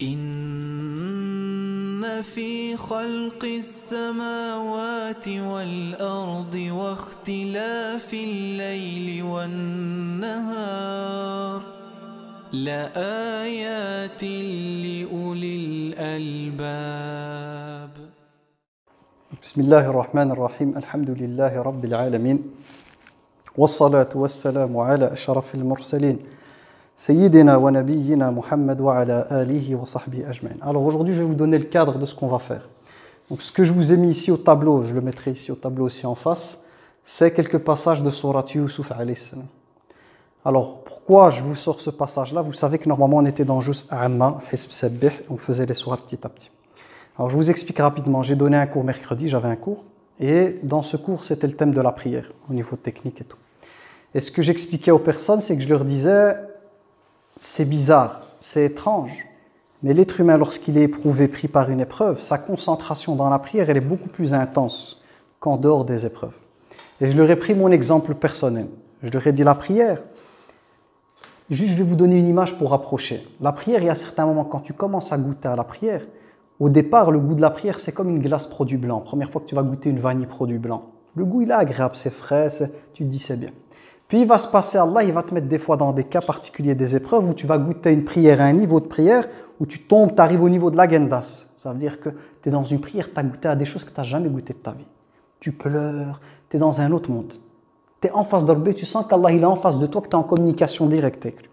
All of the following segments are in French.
إن في خلق السماوات والأرض واختلاف الليل والنهار لآيات لأولي الألباب. بسم الله الرحمن الرحيم. الحمد لله رب العالمين والصلاة والسلام على أشرف المرسلين Sayyidina wa nabiyyina Muhammad wa ala alihi wa sahbihi ajma'in. Alors aujourd'hui, je vais vous donner le cadre de ce qu'on va faire. Donc ce que je vous ai mis ici au tableau, je le mettrai ici au tableau aussi en face, c'est quelques passages de Surat Yusuf alayhi salam. Alors pourquoi je vous sors ce passage-là? Vous savez que normalement on était dans Juz Amma, Hisb Sabbih, on faisait les sourates petit à petit. Alors je vous explique rapidement, j'ai donné un cours mercredi, j'avais un cours, et dans ce cours c'était le thème de la prière, au niveau technique et tout. Et ce que j'expliquais aux personnes, c'est que je leur disais, c'est bizarre, c'est étrange, mais l'être humain, lorsqu'il est éprouvé, pris par une épreuve, sa concentration dans la prière, elle est beaucoup plus intense qu'en dehors des épreuves. Et je leur ai pris mon exemple personnel. Je leur ai dit la prière, juste je vais vous donner une image pour rapprocher. La prière, il y a certains moments, quand tu commences à goûter à la prière, au départ, le goût de la prière, c'est comme une glace produit blanc. Première fois que tu vas goûter une vanille produit blanc. Le goût, il est agréable, c'est frais, tu te dis c'est bien. Puis il va se passer, Allah, il va te mettre des fois dans des cas particuliers, des épreuves où tu vas goûter une prière, un niveau de prière, où tu tombes, tu arrives au niveau de la gendas. Ça veut dire que tu es dans une prière, tu as goûté à des choses que tu n'as jamais goûté de ta vie. Tu pleures, tu es dans un autre monde. Tu es en face d'Allah, tu sens qu'Allah il est en face de toi, que tu es en communication directe avec lui.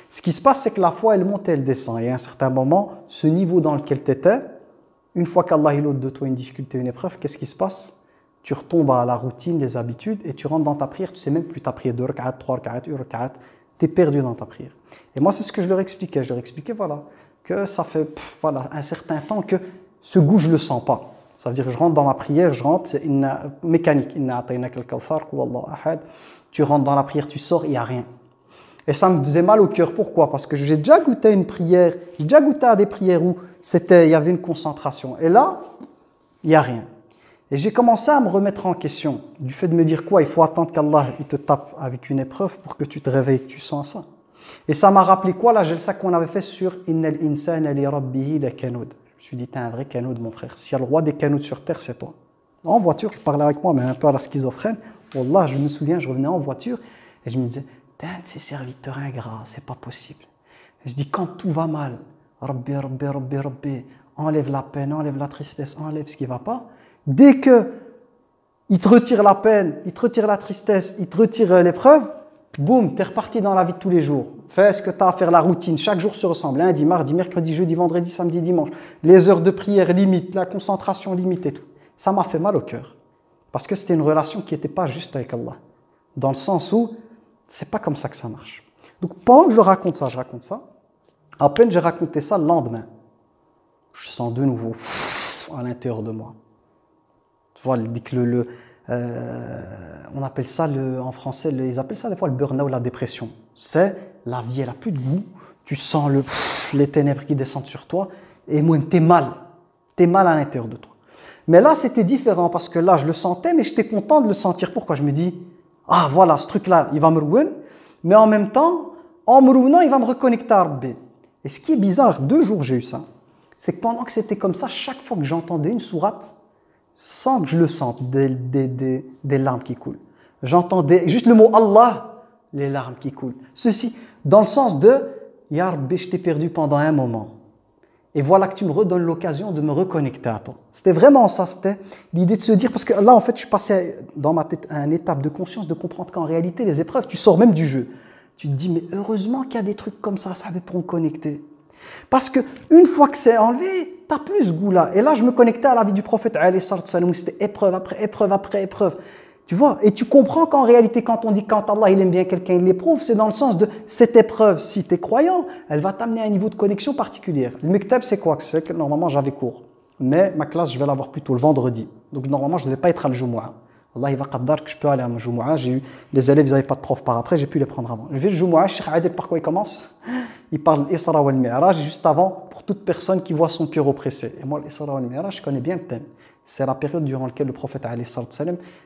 Ce qui se passe, c'est que la foi, elle monte et elle descend. Et à un certain moment, ce niveau dans lequel tu étais, une fois qu'Allah il ôte de toi une difficulté, une épreuve, qu'est-ce qui se passe? Tu retombes à la routine, les habitudes, et tu rentres dans ta prière, tu ne sais même plus ta prière, 2 rak'at, 3 rak'at, 1 rak'at, tu es perdu dans ta prière. Et moi, c'est ce que je leur expliquais. Je leur expliquais, voilà, que ça fait voilà, un certain temps que ce goût, je ne le sens pas. Ça veut dire que je rentre dans ma prière, je rentre, c'est une mécanique. Tu rentres dans la prière, tu sors, il n'y a rien. Et ça me faisait mal au cœur. Pourquoi? Parce que j'ai déjà goûté à une prière, j'ai déjà goûté à des prières où il y avait une concentration. Et là, il n'y a rien. Et j'ai commencé à me remettre en question du fait de me dire quoi? Il faut attendre qu'Allah te tape avec une épreuve pour que tu te réveilles, que tu sens ça. Et ça m'a rappelé quoi? La jalsa qu'on avait fait sur « Innal insana li rabbihi lakanud ». Je me suis dit, t'es un vrai canoud, mon frère. S'il y a le roi des canouds sur terre, c'est toi. En voiture, je parlais avec moi, mais un peu à la schizophrène. Wallah, je me souviens, je revenais en voiture et je me disais, t'es un de ces serviteurs ingrats, c'est pas possible. Et je dis, quand tout va mal, Rabbi, Rabbi, Rabbi, Rabbi, enlève la peine, enlève la tristesse, enlève ce qui va pas. Dès qu'il te retire la peine, il te retire la tristesse, il te retire l'épreuve, boum, tu es reparti dans la vie de tous les jours. Fais ce que tu as à faire, la routine. Chaque jour se ressemble. Lundi, mardi, mercredi, jeudi, vendredi, samedi, dimanche. Les heures de prière limites, la concentration limite et tout. Ça m'a fait mal au cœur. Parce que c'était une relation qui n'était pas juste avec Allah. Dans le sens où, c'est pas comme ça que ça marche. Donc pendant que je raconte ça, à peine j'ai raconté ça le lendemain, je sens de nouveau à l'intérieur de moi. Tu vois, on appelle ça en français, ils appellent ça des fois le burn-out, la dépression. C'est la vie, elle n'a plus de goût. Tu sens les ténèbres qui descendent sur toi et moi, t'es mal. T'es mal à l'intérieur de toi. Mais là, c'était différent parce que là, je le sentais, mais j'étais content de le sentir. Pourquoi? Je me dis, ah voilà, ce truc-là, il va me ruiner, mais en même temps, en me ruinant, il va me reconnecter à Rabbi. Et ce qui est bizarre, 2 jours j'ai eu ça, c'est que pendant que c'était comme ça, chaque fois que j'entendais une sourate, sans que je le sente, des larmes qui coulent. J'entendais juste le mot Allah, les larmes qui coulent. Ceci, dans le sens de « Ya Rabbi, je t'ai perdu pendant un moment. Et voilà que tu me redonnes l'occasion de me reconnecter à toi. » C'était vraiment ça, c'était l'idée de se dire, parce que là, en fait, je suis passé dans ma tête à une étape de conscience de comprendre qu'en réalité, les épreuves, tu sors même du jeu. Tu te dis, mais heureusement qu'il y a des trucs comme ça pour me connecter. Parce qu'une fois que c'est enlevé, tu n'as plus ce goût-là. Et là, je me connectais à la vie du prophète, où c'était épreuve après épreuve après épreuve. Tu vois? Et tu comprends qu'en réalité, quand on dit quand Allah il aime bien quelqu'un, il l'éprouve, c'est dans le sens de cette épreuve, si tu es croyant, elle va t'amener à un niveau de connexion particulière. Le Mektab, c'est quoi? C'est que normalement, j'avais cours. Mais ma classe, je vais l'avoir plutôt le vendredi. Donc normalement, je ne devais pas être à l'Jumu'ah. Allah il va qaddar que je peux aller à mon Jumu'ah. Les élèves, ils n'avaient pas de prof par après, j'ai pu les prendre avant. Je vais le Jumu'ah, Cheikh Adel, par quoi il commence? Il parle d'Isra wal Mi'raj juste avant pour toute personne qui voit son cœur oppressé. Et moi, l'Isra wal Mi'raj, je connais bien le thème. c'est la période durant laquelle le prophète,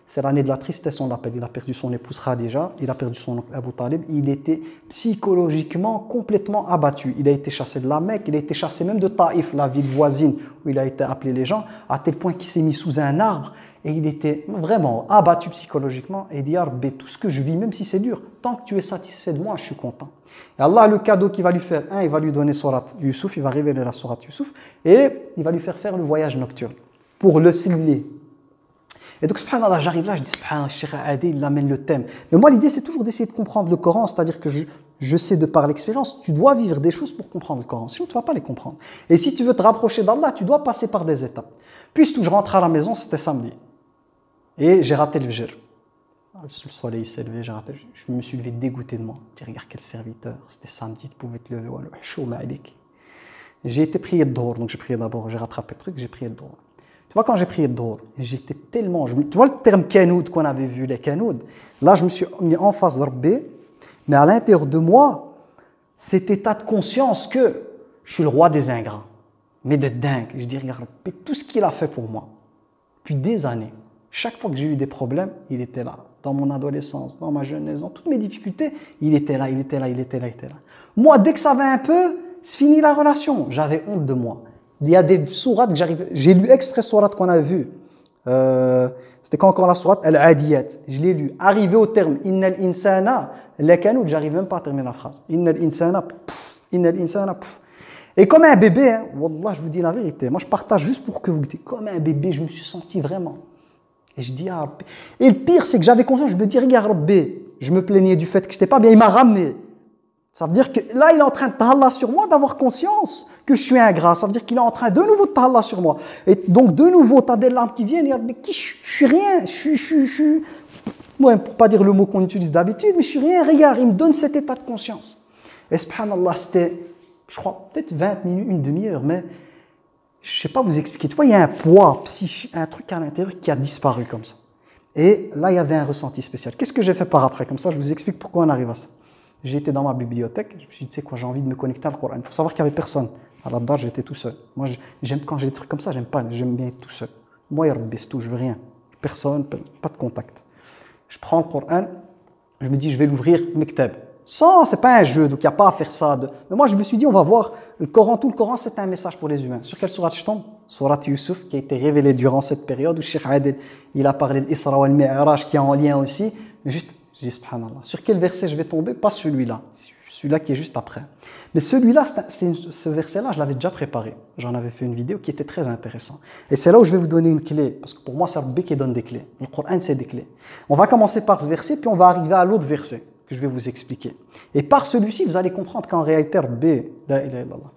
c'est l'année de la tristesse, on l'appelle. Il a perdu son épouse Khadija, il a perdu son oncle Abu Talib. Il était psychologiquement complètement abattu. Il a été chassé de la Mecque, il a été chassé même de Taïf, la ville voisine où il a été appelé les gens, à tel point qu'il s'est mis sous un arbre et il était vraiment abattu psychologiquement. Et il dit, Rabbi, tout ce que je vis, même si c'est dur, tant que tu es satisfait de moi, je suis content. Et Allah, le cadeau qu'il va lui faire, il va lui donner Surat Yusuf, il va révéler la Surat Yusuf et il va lui faire le voyage nocturne pour le cibler. Et donc, subhanallah, j'arrive là, je dis, subhanallah, Cheikh Adi, il amène le thème. Mais moi, l'idée, c'est toujours d'essayer de comprendre le Coran, c'est-à-dire que je sais de par l'expérience, tu dois vivre des choses pour comprendre le Coran, sinon tu ne vas pas les comprendre. Et si tu veux te rapprocher d'Allah, tu dois passer par des étapes. Puisque je rentre à la maison, c'était samedi. Et j'ai raté le Fajr. Le soleil s'est levé, j'ai raté. Je me suis levé dégoûté de moi. Je dis, regarde quel serviteur, c'était samedi, tu pouvais te lever. J'ai été prier de Dhuhr, donc j'ai prié d'abord, j'ai rattrapé le truc, j'ai prié de Dhuhr. Tu vois, quand j'ai prié de Dhuhr, j'étais tellement... Tu vois le terme Kanoud qu'on avait vu, les Kanoud. Là, je me suis mis en face de Rabbi, mais à l'intérieur de moi, cet état de conscience que je suis le roi des ingrats. Mais de dingue. Je dis, regarde, Rabbi, tout ce qu'il a fait pour moi, depuis des années, chaque fois que j'ai eu des problèmes, il était là. Dans mon adolescence, dans ma jeunesse, dans toutes mes difficultés, il était là, il était là, il était là, il était là. Moi, dès que ça va un peu, c'est fini la relation. J'avais honte de moi. Il y a des sourates que j'arrive... J'ai lu exprès sourate qu'on a vu. C'était quand encore la sourate Al-Adiyat. Je l'ai lu. Arrivé au terme Innal insana lakanud, j'arrive même pas à terminer la phrase. Innal insana, Innal insana. Et comme un bébé, hein, wallah, je vous dis la vérité. Moi, je partage juste pour que vous goûtez. Comme un bébé, je me suis senti vraiment. Et je dis, ah, Rabbi. Et le pire, c'est que j'avais conscience, je me dis, regarde, Rabbi, je me plaignais du fait que je n'étais pas bien, il m'a ramené. Ça veut dire que là, il est en train de tahalla sur moi, d'avoir conscience que je suis ingrat. Ça veut dire qu'il est en train de nouveau de tahalla sur moi. Et donc, de nouveau, tu as des larmes qui viennent. Et mais qui je suis rien. Je suis... Ouais, pour ne pas dire le mot qu'on utilise d'habitude, mais je suis rien. Regarde, il me donne cet état de conscience. Et subhanallah, c'était, je crois, peut-être 20 minutes, une demi-heure, mais je ne sais pas vous expliquer. Tu vois, il y a un poids psychique, un truc à l'intérieur qui a disparu comme ça. Et là, il y avait un ressenti spécial. Qu'est-ce que j'ai fait par après? Comme ça, je vous explique pourquoi on arrive à ça. J'ai été dans ma bibliothèque, je me suis dit, tu sais quoi, j'ai envie de me connecter à le Coran. Il faut savoir qu'il n'y avait personne. À la dar, j'étais tout seul. Moi, quand j'ai des trucs comme ça, j'aime bien être tout seul. Moi, ya Rabbi, c'est tout, je veux rien. Personne, pas de contact. Je prends le Coran, je me dis, je vais l'ouvrir, Mektab. Sans, c'est pas un jeu, donc il n'y a pas à faire ça. Mais moi, je me suis dit, on va voir, le Coran, tout le Coran, c'est un message pour les humains. Sur quelle sourate je tombe? Sourate Yusuf, qui a été révélée durant cette période où Cheikh Adel, il a parlé d'Isra wal Mi'raj, qui est en lien aussi. Mais juste, je dis, subhanallah. Sur quel verset je vais tomber? Pas celui-là. Celui-là qui est juste après. Mais celui-là, ce verset-là, je l'avais déjà préparé. J'en avais fait une vidéo qui était très intéressante. Et c'est là où je vais vous donner une clé. Parce que pour moi, c'est Rabbi qui donne des clés. Le Coran, c'est des clés. On va commencer par ce verset, puis on va arriver à l'autre verset que je vais vous expliquer. Et par celui-ci, vous allez comprendre qu'en réalité, Rabbi, la ilaha illallah.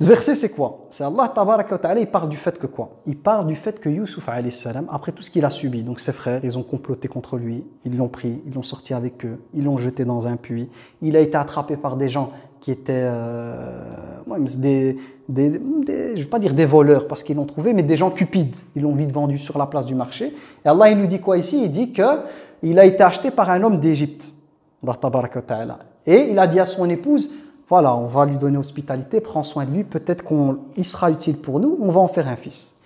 Ce verset, c'est quoi? C'est Allah, tabaraka wa ta'ala, il parle du fait que quoi? Il parle du fait que Youssouf, alayhi salam, après tout ce qu'il a subi, donc ses frères, ils ont comploté contre lui, ils l'ont pris, ils l'ont sorti avec eux, ils l'ont jeté dans un puits, il a été attrapé par des gens qui étaient, je ne vais pas dire des voleurs parce qu'ils l'ont trouvé, mais des gens cupides, ils l'ont vite vendu sur la place du marché. Et Allah, il nous dit quoi ici? Il dit qu'il a été acheté par un homme d'Égypte, Allah, tabaraka wa ta'ala. Et il a dit à son épouse, voilà, on va lui donner hospitalité, prends soin de lui, peut-être qu'il sera utile pour nous, on va en faire un fils.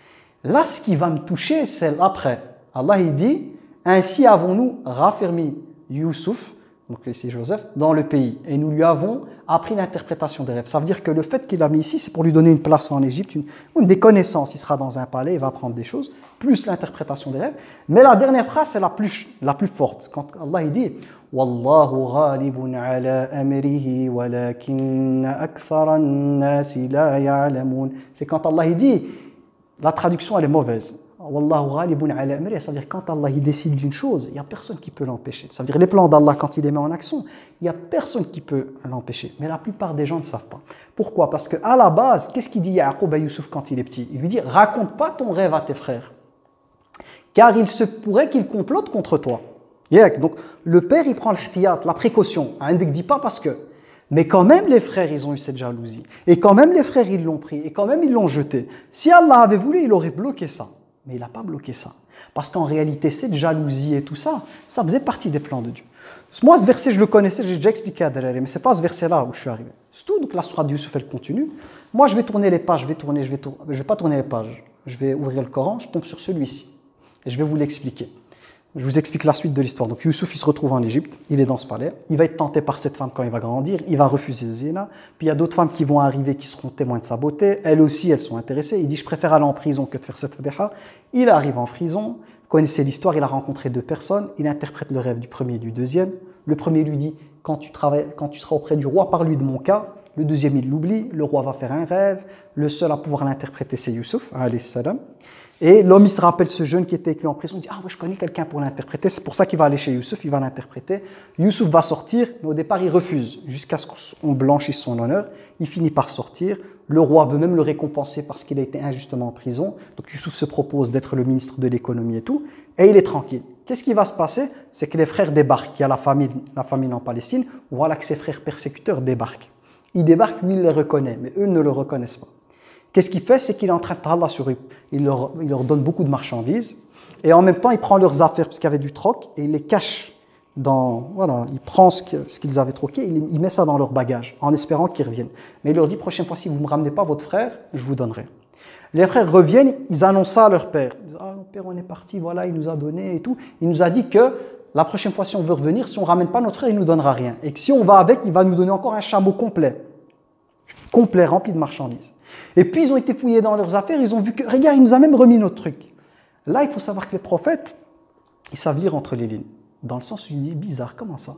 Là, ce qui va me toucher, c'est l'après. Allah, il dit, ainsi avons-nous raffermi Youssouf, donc ici Joseph, dans le pays. Et nous lui avons appris l'interprétation des rêves. Ça veut dire que le fait qu'il a mis ici, c'est pour lui donner une place en Égypte, des connaissances. Il sera dans un palais, il va apprendre des choses, plus l'interprétation des rêves. Mais la dernière phrase, c'est la plus forte. Quand Allah, il dit, Wallahu ghalibun ala amrihi walakinna akthara an-nasi la ya'lamun. C'est quand Allah il dit, la traduction elle est mauvaise. Wallahu ghalibun ala amrihi, ça veut dire quand Allah il décide d'une chose, il n'y a personne qui peut l'empêcher. Ça veut dire les plans d'Allah quand il les met en action, il n'y a personne qui peut l'empêcher. Mais la plupart des gens ne savent pas. Pourquoi? Parce qu'à la base, qu'est-ce qu'il dit Ya'qub à Youssouf quand il est petit? Il lui dit, raconte pas ton rêve à tes frères, car il se pourrait qu'ils complotent contre toi. Donc, le père, il prend l'ihtiyat, la précaution. Il ne dit pas parce que. Mais quand même, les frères, ils ont eu cette jalousie. Et quand même, les frères, ils l'ont pris. Et quand même, ils l'ont jeté. Si Allah avait voulu, il aurait bloqué ça. Mais il n'a pas bloqué ça. Parce qu'en réalité, cette jalousie et tout ça, ça faisait partie des plans de Dieu. Moi, ce verset, je le connaissais, j'ai déjà expliqué à Dalal, mais ce n'est pas ce verset-là où je suis arrivé. C'est tout, donc la sourate de Youssouf, elle continue. Moi, je vais tourner les pages, je vais pas tourner les pages. je vais ouvrir le Coran, je tombe sur celui-ci. Et je vais vous l'expliquer. Je vous explique la suite de l'histoire. Donc Youssouf, il se retrouve en Égypte, il est dans ce palais, il va être tenté par cette femme quand il va grandir, il va refuser Zina, puis il y a d'autres femmes qui vont arriver, qui seront témoins de sa beauté, elles aussi, elles sont intéressées, il dit, je préfère aller en prison que de faire cette fadéha. Il arrive en prison, vous connaissez l'histoire, il a rencontré deux personnes, il interprète le rêve du premier et du deuxième. Le premier lui dit, quand tu seras auprès du roi, parle-lui de mon cas. Le deuxième, il l'oublie, le roi va faire un rêve, le seul à pouvoir l'interpréter, c'est Youssouf, alayhi salam. Et l'homme, il se rappelle ce jeune qui était avec lui en prison, il dit « Ah ouais, je connais quelqu'un pour l'interpréter », c'est pour ça qu'il va aller chez Youssouf, il va l'interpréter. Youssouf va sortir, mais au départ, il refuse, jusqu'à ce qu'on blanchisse son honneur. Il finit par sortir, le roi veut même le récompenser parce qu'il a été injustement en prison. Donc Youssouf se propose d'être le ministre de l'économie et tout, et il est tranquille. Qu'est-ce qui va se passer? C'est que les frères débarquent, il y a la famine en Palestine, voilà que ses frères persécuteurs débarquent. Ils débarquent, lui, il les reconnaît, mais eux ne le reconnaissent pas. Qu'est-ce qu'il fait? C'est qu'il est en train de parler sur eux. Il leur donne beaucoup de marchandises et en même temps, il prend leurs affaires parce qu'il y avait du troc et il les cache il prend ce qu'ils avaient troqué, il met ça dans leur bagage en espérant qu'ils reviennent. Mais il leur dit, prochaine fois, si vous ne me ramenez pas votre frère, je vous donnerai. Les frères reviennent, ils annoncent ça à leur père. Ils disent, ah, mon père, on est parti, voilà, il nous a donné et tout. Il nous a dit que la prochaine fois, si on veut revenir, si on ne ramène pas notre frère, il ne nous donnera rien. Et que si on va avec, il va nous donner encore un chameau complet, rempli de marchandises. Et puis, ils ont été fouillés dans leurs affaires, ils ont vu que, regarde, il nous a même remis notre truc. Là, il faut savoir que les prophètes, ils savent lire entre les lignes. Dans le sens où il dit, bizarre, comment ça?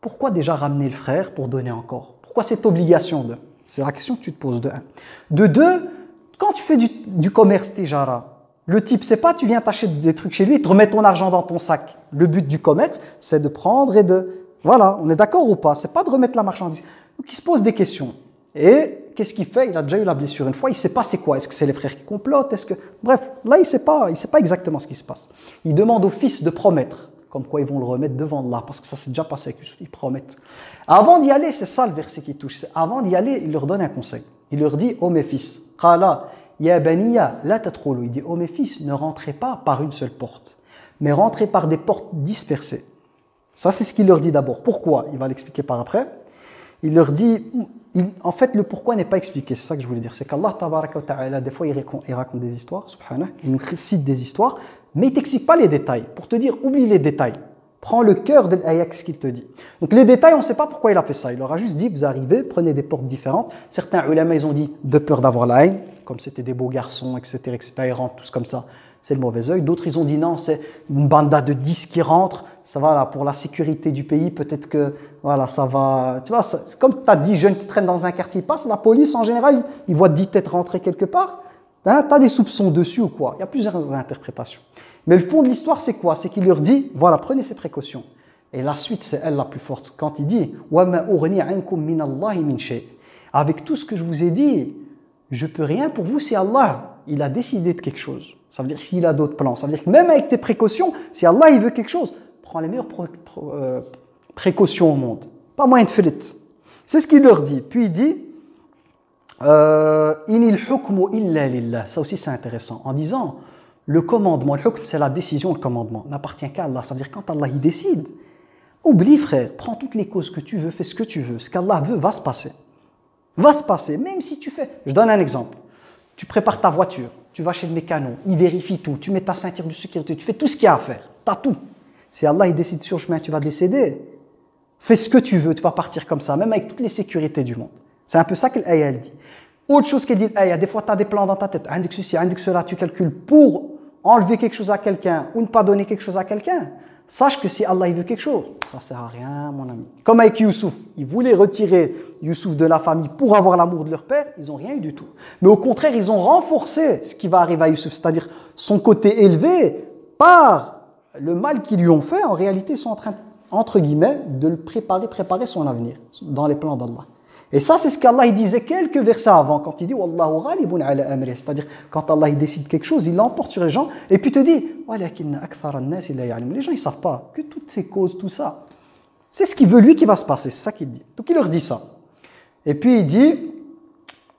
Pourquoi déjà ramener le frère pour donner encore? Pourquoi cette obligation de? C'est la question que tu te poses de un. De deux, quand tu fais du commerce tijara, le type, c'est pas tu viens t'acheter des trucs chez lui et te remettre ton argent dans ton sac. Le but du commerce, c'est de prendre et de... Voilà, on est d'accord ou pas? C'est pas de remettre la marchandise. Donc, il se pose des questions. Et qu'est-ce qu'il fait? Il a déjà eu la blessure une fois, il ne sait pas c'est quoi. Est-ce que c'est les frères qui complotent? Bref, là, il ne sait pas exactement ce qui se passe. Il demande au fils de promettre, comme quoi ils vont le remettre devant Allah, parce que ça s'est déjà passé avec Youssouf, ils promettent. Avant d'y aller, c'est ça le verset qui touche. Avant d'y aller, il leur donne un conseil. Il leur dit, oh mes fils, qala ya baniya la tadkhulu. Il dit, oh mes fils, ne rentrez pas par une seule porte, mais rentrez par des portes dispersées. Ça, c'est ce qu'il leur dit d'abord. Pourquoi? Il va l'expliquer par après. Il leur dit, en fait, le pourquoi n'est pas expliqué. C'est ça que je voulais dire. C'est qu'Allah, tabaraka wa ta'ala, des fois, il raconte des histoires, subhanah, il nous cite des histoires, mais il ne t'explique pas les détails. Pour te dire, oublie les détails. Prends le cœur de l'ayat, ce qu'il te dit. Donc, les détails, on ne sait pas pourquoi il a fait ça. Il leur a juste dit, vous arrivez, prenez des portes différentes. Certains ulama, ils ont dit, de peur d'avoir la haine, comme c'était des beaux garçons, etc., ils rentrent tous comme ça. C'est le mauvais œil. D'autres, ils ont dit non, c'est une banda de 10 qui rentre. Ça va là, pour la sécurité du pays, peut-être que voilà, ça va. Tu vois, c'est comme tu as 10 jeunes qui traînent dans un quartier, ils passent, la police en général, ils voient 10 têtes rentrer quelque part. Hein, tu as des soupçons dessus ou quoi? Il y a plusieurs interprétations. Mais le fond de l'histoire, c'est quoi? C'est qu'il leur dit voilà, prenez ces précautions. Et la suite, c'est elle la plus forte. Quand il dit wa ma ughni ankum min Allahi min shay. Avec tout ce que je vous ai dit, je ne peux rien pour vous si Allah il a décidé de quelque chose. Ça veut dire s'il a d'autres plans. Ça veut dire que même avec tes précautions, si Allah il veut quelque chose, prends les meilleures précautions au monde. Pas moyen de filet. C'est ce qu'il leur dit. Puis il dit Inil hukmu illa lillah. Ça aussi c'est intéressant. En disant le commandement, le hukm c'est la décision, le commandement n'appartient qu'à Allah. Ça veut dire quand Allah il décide, oublie frère, prends toutes les causes que tu veux, fais ce que tu veux. Ce qu'Allah veut va se passer. Va se passer. Même si tu fais. Je donne un exemple. Tu prépares ta voiture, tu vas chez le mécano, il vérifie tout, tu mets ta ceinture de sécurité, tu fais tout ce qu'il y a à faire, tu as tout. Si Allah il décide sur le chemin, tu vas décéder, fais ce que tu veux, tu vas partir comme ça, même avec toutes les sécurités du monde. C'est un peu ça que l'ayah dit. Autre chose qu'elle dit l'ayah, des fois tu as des plans dans ta tête, indique ceci, indique cela, tu calcules pour enlever quelque chose à quelqu'un ou ne pas donner quelque chose à quelqu'un. Sache que si Allah il veut quelque chose, ça ne sert à rien, mon ami. Comme avec Youssouf, ils voulaient retirer Youssouf de la famille pour avoir l'amour de leur père, ils n'ont rien eu du tout. Mais au contraire, ils ont renforcé ce qui va arriver à Youssouf, c'est-à-dire son côté élevé par le mal qu'ils lui ont fait. En réalité, ils sont en train, entre guillemets, de le préparer son avenir dans les plans d'Allah. Et ça, c'est ce qu'Allah il disait quelques versets avant, quand il dit Wallahu ghalibun ala amri, c'est-à-dire quand Allah il décide quelque chose, il l'emporte sur les gens, et puis il te dit Walakinna akthara an-nas la ya'lamun. Les gens ils savent pas que toutes ces causes, tout ça, c'est ce qu'il veut lui qui va se passer, c'est ça qu'il dit. Donc il leur dit ça. Et puis il dit,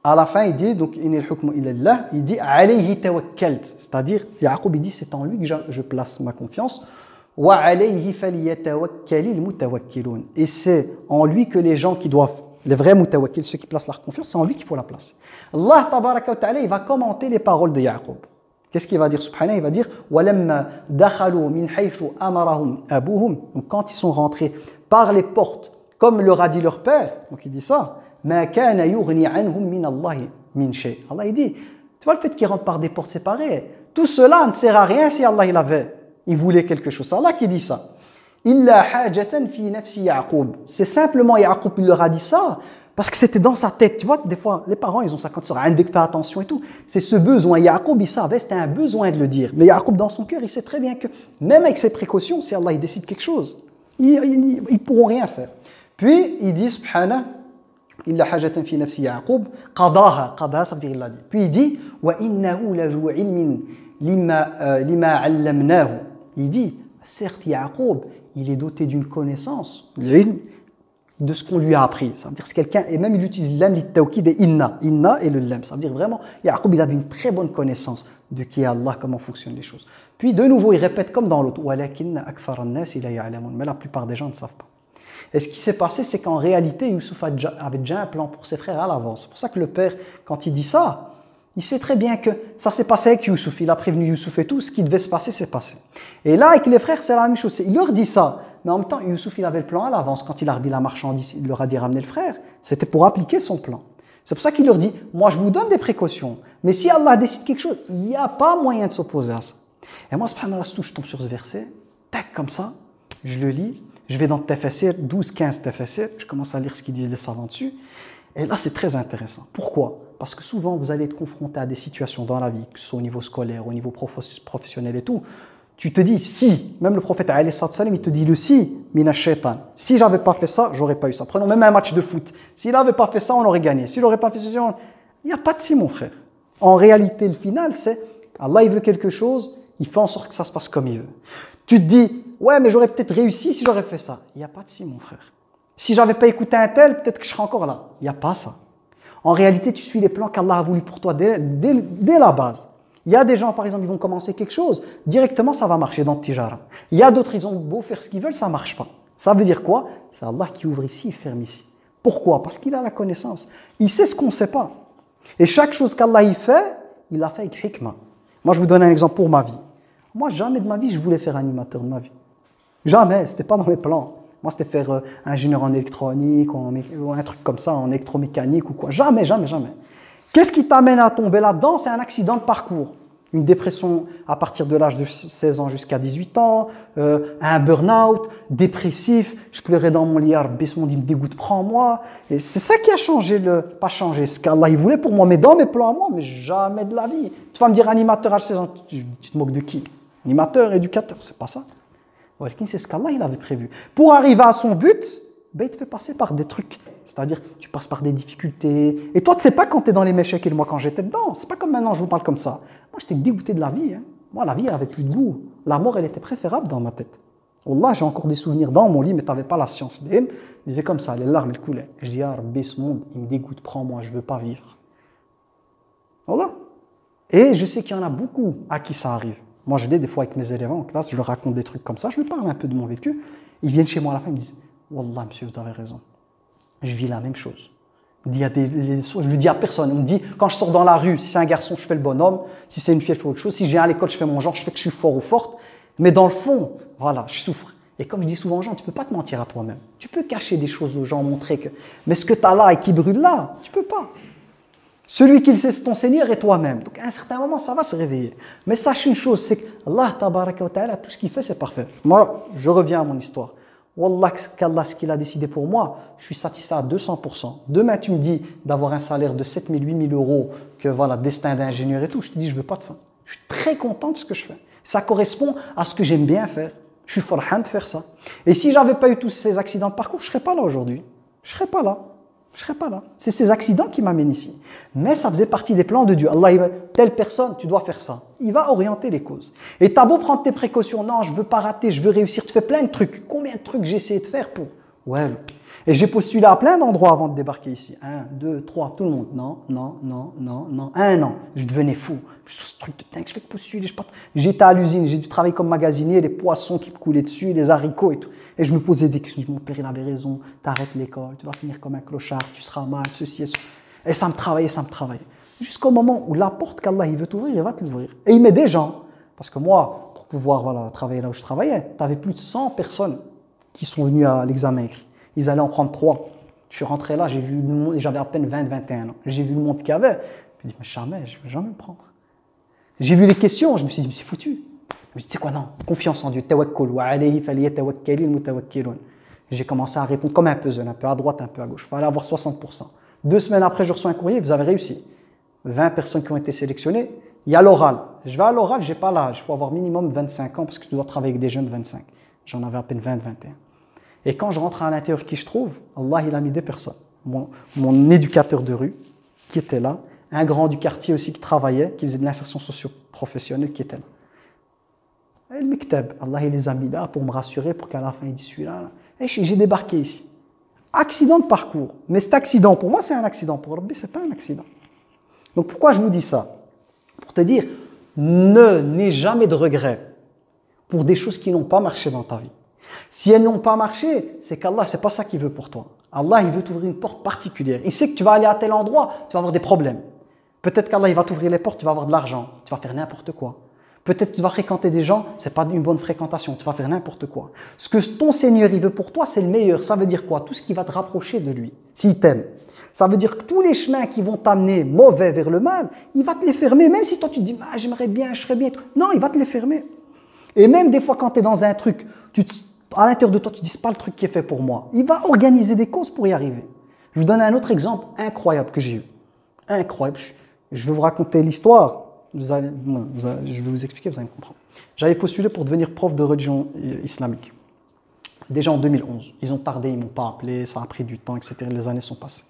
à la fin il dit donc inil hukmu illa lillah, il dit alayhi tawakkalt, c'est-à-dire Yaqub il dit c'est en lui que je place ma confiance. Wa alayhi falyatawakkalil mutawakkilun. Et c'est en lui que les gens qui doivent les vrais mutawakkil, ceux qui placent leur confiance, c'est en lui qu'il faut la placer. Allah tabaraka wa ta'ala, il va commenter les paroles de Yaqub. Qu'est-ce qu'il va dire subhanahu? Il va dire وَلَمَّا دَخَلُوا مِنْ حَيْثُ أَمَرَهُمْ أَبُوهُم. Donc quand ils sont rentrés par les portes, comme leur a dit leur père, donc il dit ça, مَا كَانَ يُغْنِي عَنْهُم مِنَ اللَّهِ مِنْ شَيْءٍ. Allah il dit, tu vois le fait qu'ils rentrent par des portes séparées, tout cela ne sert à rien si Allah il voulait quelque chose. C'est Allah qui dit ça. إِلَّا حَاجَةً فِي نَفْسِ يَعْقُوبَ. C'est simplement Yaqub, il leur a dit ça, parce que c'était dans sa tête. Tu vois, des fois, les parents, ils ont ça quand ils ont fais attention et tout. C'est ce besoin. Yaqub, il savait, c'était un besoin de le dire. Mais Yaqub, dans son cœur, il sait très bien que, même avec ses précautions, si Allah il décide quelque chose, ils ne pourront rien faire. Puis, il dit, subhanah, إِلَّا حَاجَةً فِي نَفْسِ يَعْقُوبَ قَضَاهَا. قَضَاها, ça veut dire il l'a dit. Puis, il dit, وَإِنَّهُ لَذُو عِلْمٍ لِمَا عَلَّمْنَاهُ. Il dit, certes, Yaqub, il est doté d'une connaissance, de ce qu'on lui a appris. Ça veut dire que c'est quelqu'un, et même il utilise l'âme, l'it-tawkid et inna et le lam. Ça veut dire vraiment, Yaqub, il avait une très bonne connaissance de qui est Allah, comment fonctionnent les choses. Puis de nouveau, il répète comme dans l'autre, وَلَكِنَّ أَكْثَرَ النَّاسِ لَا يَعْلَمُونَ. Mais la plupart des gens ne savent pas. Et ce qui s'est passé, c'est qu'en réalité, Youssouf avait déjà un plan pour ses frères à l'avance. C'est pour ça que le père, quand il dit ça, il sait très bien que ça s'est passé avec Youssouf. Il a prévenu Youssouf et tout, ce qui devait se passer, s'est passé. Et là, avec les frères, c'est la même chose. Il leur dit ça. Mais en même temps, Youssouf, il avait le plan à l'avance. Quand il a remis la marchandise, il leur a dit ramener le frère. C'était pour appliquer son plan. C'est pour ça qu'il leur dit, moi, je vous donne des précautions. Mais si Allah décide quelque chose, il n'y a pas moyen de s'opposer à ça. Et moi, subhanallah, je tombe sur ce verset, tac, comme ça, je le lis, je vais dans Tafasir, 12-15 Tafasir, je commence à lire ce qu'ils disent les savants dessus. Et là, c'est très intéressant. Pourquoi? Parce que souvent, vous allez être confronté à des situations dans la vie, que ce soit au niveau scolaire, au niveau professionnel et tout. Tu te dis, si, même le prophète, il te dit le si, mina shaitan. Si j'avais pas fait ça, j'aurais pas eu ça. Prenons même un match de foot. S'il n'avait pas fait ça, on aurait gagné. S'il n'aurait pas fait ça, il n'y a pas de si, mon frère. En réalité, le final, c'est Allah, il veut quelque chose, il fait en sorte que ça se passe comme il veut. Tu te dis, ouais, mais j'aurais peut-être réussi si j'aurais fait ça. Il n'y a pas de si, mon frère. Si j'avais pas écouté un tel, peut-être que je serais encore là. Il n'y a pas ça. En réalité, tu suis les plans qu'Allah a voulu pour toi dès la base. Il y a des gens, par exemple, ils vont commencer quelque chose, directement ça va marcher dans le tijara. Il y a d'autres, ils ont beau faire ce qu'ils veulent, ça ne marche pas. Ça veut dire quoi? C'est Allah qui ouvre ici et ferme ici. Pourquoi? Parce qu'il a la connaissance. Il sait ce qu'on ne sait pas. Et chaque chose qu'Allah y fait, il l'a fait avec hikmah. Moi, je vous donne un exemple pour ma vie. Moi, jamais de ma vie, je voulais faire animateur de ma vie. Jamais, ce n'était pas dans mes plans. Moi, c'était faire ingénieur en électronique ou un truc comme ça, en électromécanique ou quoi. Jamais, jamais, jamais. Qu'est-ce qui t'amène à tomber là-dedans? C'est un accident de parcours. Une dépression à partir de l'âge de 16 ans jusqu'à 18 ans, un burn-out, dépressif, je pleurais dans mon lit, il me dégoûte, prends-moi. Et c'est ça qui a changé, pas changé, ce qu'Allah il voulait pour moi, mais dans mes plans à moi, mais jamais de la vie. Tu vas me dire animateur à 16 ans, tu te moques de qui? Animateur, éducateur, c'est pas ça. C'est ce qu'Allah il avait prévu. Pour arriver à son but, ben, il te fait passer par des trucs. C'est-à-dire, tu passes par des difficultés. Et toi, tu ne sais pas quand tu es dans les méchecs et moi quand j'étais dedans. C'est pas comme maintenant, je vous parle comme ça. Moi, j'étais dégoûté de la vie. Hein. Moi, la vie, elle n'avait plus de goût. La mort, elle était préférable dans ma tête. Wallah, j'ai encore des souvenirs dans mon lit, mais tu n'avais pas la science. Je disais comme ça, les larmes, elles coulaient. Je dis, ah, Rabbi, ce monde, il me dégoûte, prends-moi, je ne veux pas vivre. Voilà. Et je sais qu'il y en a beaucoup à qui ça arrive. Moi, je dis des fois avec mes élèves en classe, je leur raconte des trucs comme ça, je leur parle un peu de mon vécu. Ils viennent chez moi à la fin, ils me disent, Wallah, monsieur, vous avez raison. Je vis la même chose. Je ne le dis à personne. On me dit, quand je sors dans la rue, si c'est un garçon, je fais le bonhomme. Si c'est une fille, je fais autre chose. Si je viens à l'école, je fais mon genre, je fais que je suis fort ou forte. Mais dans le fond, voilà, je souffre. Et comme je dis souvent aux gens, tu ne peux pas te mentir à toi-même. Tu peux cacher des choses aux gens, montrer que... Mais ce que tu as là et qui brûle là, tu ne peux pas. Celui qui le sait, c'est ton Seigneur et toi-même. Donc à un certain moment, ça va se réveiller. Mais sache une chose, c'est que Allah, tabaraka wa ta'ala, tout ce qu'il fait, c'est parfait. Moi, je reviens à mon histoire. Wallah, qu'Allah, ce qu'il a décidé pour moi, je suis satisfait à 200%. Demain, tu me dis d'avoir un salaire de 7 000, 8 000 euros, que voilà, destin d'ingénieur et tout, je te dis, je ne veux pas de ça. Je suis très content de ce que je fais. Ça correspond à ce que j'aime bien faire. Je suis farhan de faire ça. Et si je n'avais pas eu tous ces accidents de parcours, je ne serais pas là aujourd'hui. Je ne serais pas là. Je ne serais pas là. C'est ces accidents qui m'amènent ici. Mais ça faisait partie des plans de Dieu. Allah, il va, telle personne, tu dois faire ça. Il va orienter les causes. Et tu as beau prendre tes précautions. Non, je ne veux pas rater, je veux réussir. Tu fais plein de trucs. Combien de trucs j'ai essayé de faire pour... Ouais. Et j'ai postulé à plein d'endroits avant de débarquer ici. 1, 2, 3, tout le monde. Non, non, non, non, non. 1 an. Je devenais fou. Ce truc de dingue, je fais que postuler. J'étais à l'usine, j'ai dû travailler comme magasinier, les poissons qui me coulaient dessus, les haricots et tout. Et je me posais des questions. Mon père, il avait raison. T'arrêtes l'école, tu vas finir comme un clochard, tu seras mal, ceci et cela. Et ça me travaillait, ça me travaillait. Jusqu'au moment où la porte qu'Allah il veut t'ouvrir, il va te l'ouvrir. Et il met des gens. Parce que moi, pour pouvoir travailler là où je travaillais, tu avais plus de 100 personnes qui sont venues à l'examen écrit. Ils allaient en prendre 3. Je suis rentré là, j'ai vu le monde, j'avais à peine 20-21 ans. J'ai vu le monde qu'il y avait. Je me dis, mais jamais, je ne vais jamais le prendre. J'ai vu les questions, je me suis dit, mais c'est foutu. Je me suis dit, tu sais quoi, non, confiance en Dieu. Tawakkul wa alayhi falyatawakkalil mutawakkilun. J'ai commencé à répondre comme un puzzle, un peu à droite, un peu à gauche. Il fallait avoir 60%. 2 semaines après, je reçois un courrier, vous avez réussi. 20 personnes qui ont été sélectionnées. Il y a l'oral. Je vais à l'oral, je n'ai pas l'âge. Il faut avoir minimum 25 ans parce que tu dois travailler avec des jeunes de 25. J'en avais à peine 20, 21. Et quand je rentre à l'intérieur, qui je trouve, Allah, il a mis des personnes. Mon éducateur de rue, qui était là, un grand du quartier aussi qui travaillait, qui faisait de l'insertion socio-professionnelle, qui était là. Et le Mektab, Allah, il les a mis là pour me rassurer, pour qu'à la fin, il dise celui-là. Et j'ai débarqué ici. Accident de parcours. Mais cet accident, pour moi, c'est un accident. Pour Rabbi, ce n'est pas un accident. Donc pourquoi je vous dis ça? Pour te dire, n'aie jamais de regrets pour des choses qui n'ont pas marché dans ta vie. Si elles n'ont pas marché, c'est qu'Allah, ce n'est pas ça qu'il veut pour toi. Allah, il veut t'ouvrir une porte particulière. Il sait que tu vas aller à tel endroit, tu vas avoir des problèmes. Peut-être qu'Allah, il va t'ouvrir les portes, tu vas avoir de l'argent, tu vas faire n'importe quoi. Peut-être que tu vas fréquenter des gens, ce n'est pas une bonne fréquentation, tu vas faire n'importe quoi. Ce que ton Seigneur, il veut pour toi, c'est le meilleur. Ça veut dire quoi? Tout ce qui va te rapprocher de lui, s'il t'aime. Ça veut dire que tous les chemins qui vont t'amener mauvais vers le mal, il va te les fermer. Même si toi, tu te dis, ah, j'aimerais bien, je serais bien. Non, il va te les fermer. Et même des fois, quand tu es dans un truc, à l'intérieur de toi, tu dis, c'est pas le truc qui est fait pour moi. Il va organiser des causes pour y arriver. Je vous donne un autre exemple incroyable que j'ai eu. Incroyable. Je vais vous raconter l'histoire. Je vais vous expliquer, vous allez comprendre. J'avais postulé pour devenir prof de religion islamique. Déjà en 2011. Ils ont tardé, ils ne m'ont pas appelé, ça a pris du temps, etc. Les années sont passées.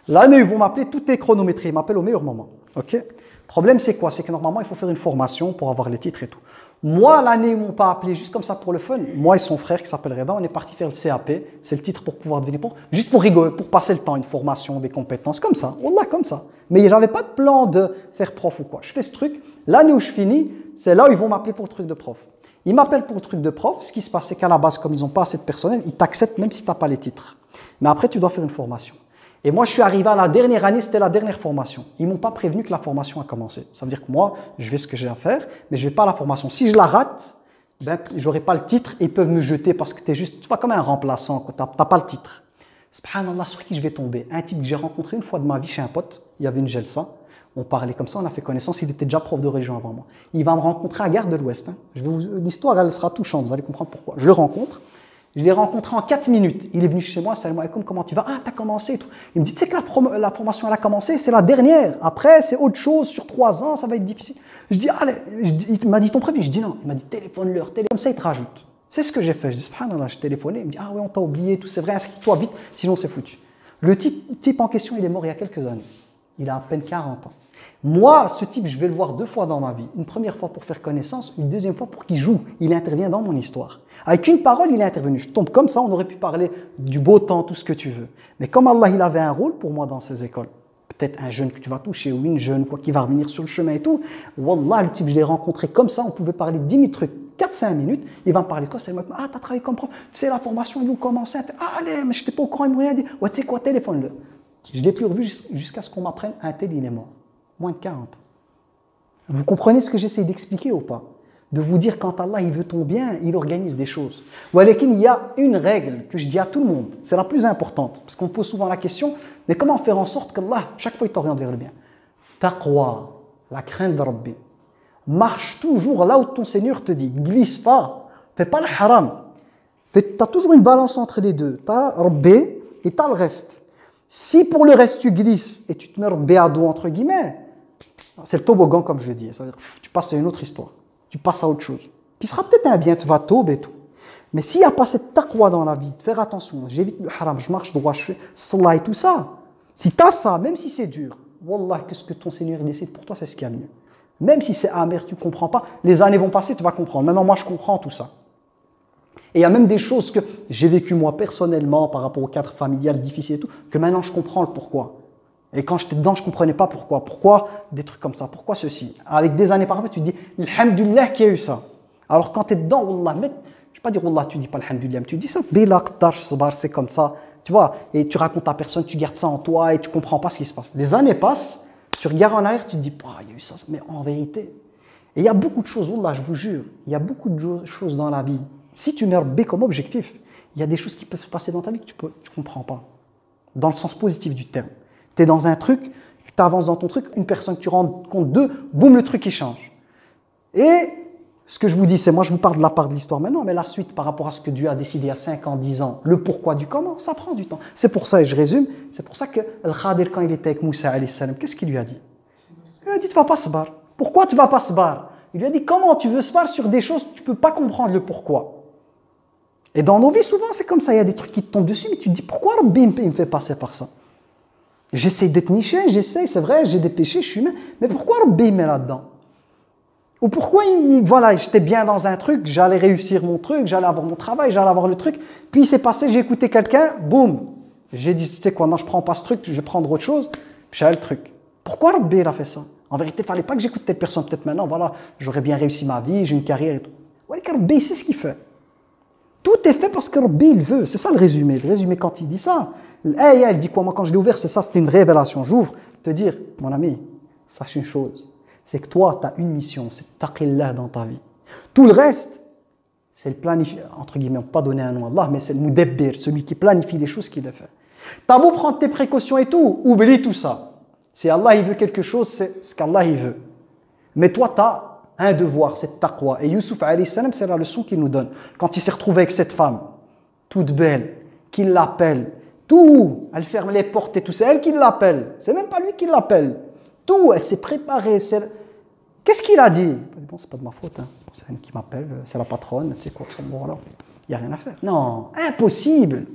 L'année où ils vont m'appeler, tout est chronométré. Ils m'appellent au meilleur moment. OK? Le problème, c'est quoi? C'est que normalement, il faut faire une formation pour avoir les titres et tout. Moi, l'année où ils ne m'ont pas appelé, juste comme ça pour le fun, moi et son frère qui s'appelle Reda, on est parti faire le CAP. C'est le titre pour pouvoir devenir prof. Juste pour rigoler, pour passer le temps, une formation, des compétences, comme ça. Wallah, comme ça. Mais je n'avais pas de plan de faire prof ou quoi. Je fais ce truc. L'année où je finis, c'est là où ils vont m'appeler pour le truc de prof. Ils m'appellent pour le truc de prof. Ce qui se passe, c'est qu'à la base, comme ils n'ont pas assez de personnel, ils t'acceptent même si tu n'as pas les titres. Mais après, tu dois faire une formation. Et moi, je suis arrivé à la dernière année, c'était la dernière formation. Ils ne m'ont pas prévenu que la formation a commencé. Ça veut dire que moi, je fais ce que j'ai à faire, mais je ne vais pas à la formation. Si je la rate, ben, je n'aurai pas le titre et ils peuvent me jeter parce que tu es juste, tu vois, comme un remplaçant, tu n'as pas le titre. Subhanallah, sur qui je vais tomber? Un type que j'ai rencontré une fois de ma vie chez un pote, il y avait une Gelsa, on parlait comme ça, on a fait connaissance, il était déjà prof de religion avant moi. Il va me rencontrer à Gare de l'Ouest. Hein. L'histoire, elle sera touchante, vous allez comprendre pourquoi. Je le rencontre. Je l'ai rencontré en 4 minutes. Il est venu chez moi, salam alaikum, comment tu vas? Ah, tu as commencé et tout. Il me dit, tu sais que la formation, elle a commencé, c'est la dernière. Après, c'est autre chose, sur 3 ans, ça va être difficile. Je dis, allez, il m'a dit ton prévu. Je dis non. Il m'a dit, téléphone-leur, comme ça, il te rajoute. C'est ce que j'ai fait. Je dis, subhanallah, je téléphonais. Il me dit, ah oui, on t'a oublié, tout, c'est vrai, inscris-toi vite, sinon c'est foutu. Le type en question, il est mort il y a quelques années. Il a à peine 40 ans. Moi, ce type, je vais le voir 2 fois dans ma vie. Une première fois pour faire connaissance, une deuxième fois pour qu'il joue. Il intervient dans mon histoire. Avec une parole, il est intervenu. Je tombe comme ça, on aurait pu parler du beau temps, tout ce que tu veux. Mais comme Allah, il avait un rôle pour moi dans ces écoles, peut-être un jeune que tu vas toucher ou une jeune quoi, qui va revenir sur le chemin et tout, Wallah, le type, je l'ai rencontré comme ça, on pouvait parler 10 000 trucs, 4-5 minutes, il va me parler de quoi? C'est moi, ah, t'as travaillé comme prof, tu sais, la formation, ils ont commencé, ah, allez, mais je n'étais pas au courant, ils m'ont rien dit, ouais, tu sais quoi, téléphone-le. Je ne l'ai plus revu jusqu'à ce qu'on m'apprenne, un tel, il est mort. Moins de 40 ans. Vous comprenez ce que j'essaie d'expliquer ou pas? De vous dire quand Allah il veut ton bien, il organise des choses. Il y a une règle que je dis à tout le monde, c'est la plus importante, parce qu'on pose souvent la question, mais comment faire en sorte qu'Allah, chaque fois, il t'oriente vers le bien? Taqwa, la crainte de Rabbi. Marche toujours là où ton Seigneur te dit, glisse pas, fais pas le haram. Tu as toujours une balance entre les deux, tu as Rabbi et tu as le reste. Si pour le reste tu glisses et tu te mets Rabbi à dos entre guillemets, c'est le toboggan comme je dis, c'est-à-dire tu passes à une autre histoire, tu passes à autre chose, qui sera peut-être un bien, tu vas tomber et tout. Mais s'il n'y a pas cette taqwa dans la vie, de faire attention, j'évite le haram, je marche droit, je fais salat et tout ça, si tu as ça, même si c'est dur, wallah, que ce que ton Seigneur décide pour toi, c'est ce qu'il y a de mieux. Même si c'est amer, tu ne comprends pas, les années vont passer, tu vas comprendre. Maintenant, moi, je comprends tout ça. Et il y a même des choses que j'ai vécues moi personnellement par rapport au cadre familial difficile et tout, que maintenant je comprends le pourquoi. Et quand j'étais dedans, je ne comprenais pas pourquoi. Pourquoi des trucs comme ça? Pourquoi ceci? Avec des années par après, tu te dis, alhamdulillah qu'il y a eu ça. Alors quand tu es dedans, wallah, je ne vais pas dire wallah, tu ne dis pas alhamdulillah, tu dis ça, c'est comme ça. Tu vois, et tu racontes à personne, tu gardes ça en toi et tu ne comprends pas ce qui se passe. Les années passent, Tu regardes en arrière, tu te dis, ah, il y a eu ça, mais en vérité. Et il y a beaucoup de choses, Wallah, je vous jure, il y a beaucoup de choses dans la vie. Si tu mets B comme objectif, il y a des choses qui peuvent se passer dans ta vie que tu ne comprends pas. Dans le sens positif du terme. Tu es dans un truc, tu avances dans ton truc, une personne que tu rends compte d'eux, boum, le truc il change. Et ce que je vous dis, c'est moi je vous parle de la part de l'histoire maintenant, mais la suite par rapport à ce que Dieu a décidé il y a 5 ans, 10 ans, le pourquoi du comment, ça prend du temps. C'est pour ça, et je résume, c'est pour ça que Al-Khadir, quand il était avec Moussa, qu'est-ce qu'il lui a dit? Il lui a dit, tu ne vas pas se barrer. Pourquoi tu ne vas pas se barrer? Il lui a dit, comment tu veux se barrer sur des choses que tu ne peux pas comprendre le pourquoi? Et dans nos vies, souvent, c'est comme ça, il y a des trucs qui te tombent dessus, mais tu te dis, pourquoi Rabbi il me fait passer par ça? J'essaie d'être niché, c'est vrai, j'ai des péchés, je suis humain, mais pourquoi Rabbi il met là-dedans? Ou pourquoi, voilà, j'étais bien dans un truc, j'allais réussir mon truc, j'allais avoir mon travail, j'allais avoir le truc, puis il s'est passé, j'ai écouté quelqu'un, boum, j'ai dit, tu sais quoi, non, je ne prends pas ce truc, je vais prendre autre chose, puis j'avais le truc. Pourquoi Rabbi il a fait ça? En vérité, il ne fallait pas que j'écoute telle personne, peut-être maintenant, voilà, j'aurais bien réussi ma vie, j'ai une carrière et tout. Ouais, Rabbi, c'est ce qu'il fait. Tout est fait parce que Rabbi, il veut. C'est ça le résumé. Le résumé, quand il dit ça, l'ayah, elle dit quoi? Moi, quand je l'ai ouvert, c'est ça, c'était une révélation. J'ouvre, te dire, mon ami, sache une chose, c'est que toi, tu as une mission, c'est de taqillah dans ta vie. Tout le reste, c'est le planifier, entre guillemets, pas donner un nom à Allah, mais c'est le mudabbir, celui qui planifie les choses qu'il a fait. Tu as beau prendre tes précautions et tout, oublie tout ça. Si Allah, il veut quelque chose, c'est ce qu'Allah, il veut. Mais toi, tu as un devoir, c'est taqwa. Et Youssouf, alayhi salam, c'est la leçon qu'il nous donne. Quand il s'est retrouvé avec cette femme, toute belle, qu'il l'appelle, tout, elle ferme les portes et tout, c'est elle qui l'appelle. C'est même pas lui qui l'appelle. Tout, elle s'est préparée. Qu'est-ce qu'il a dit? Bon, c'est pas de ma faute, hein. C'est elle qui m'appelle, c'est la patronne, tu sais quoi, bon, voilà, il n'y a rien à faire. Non, impossible.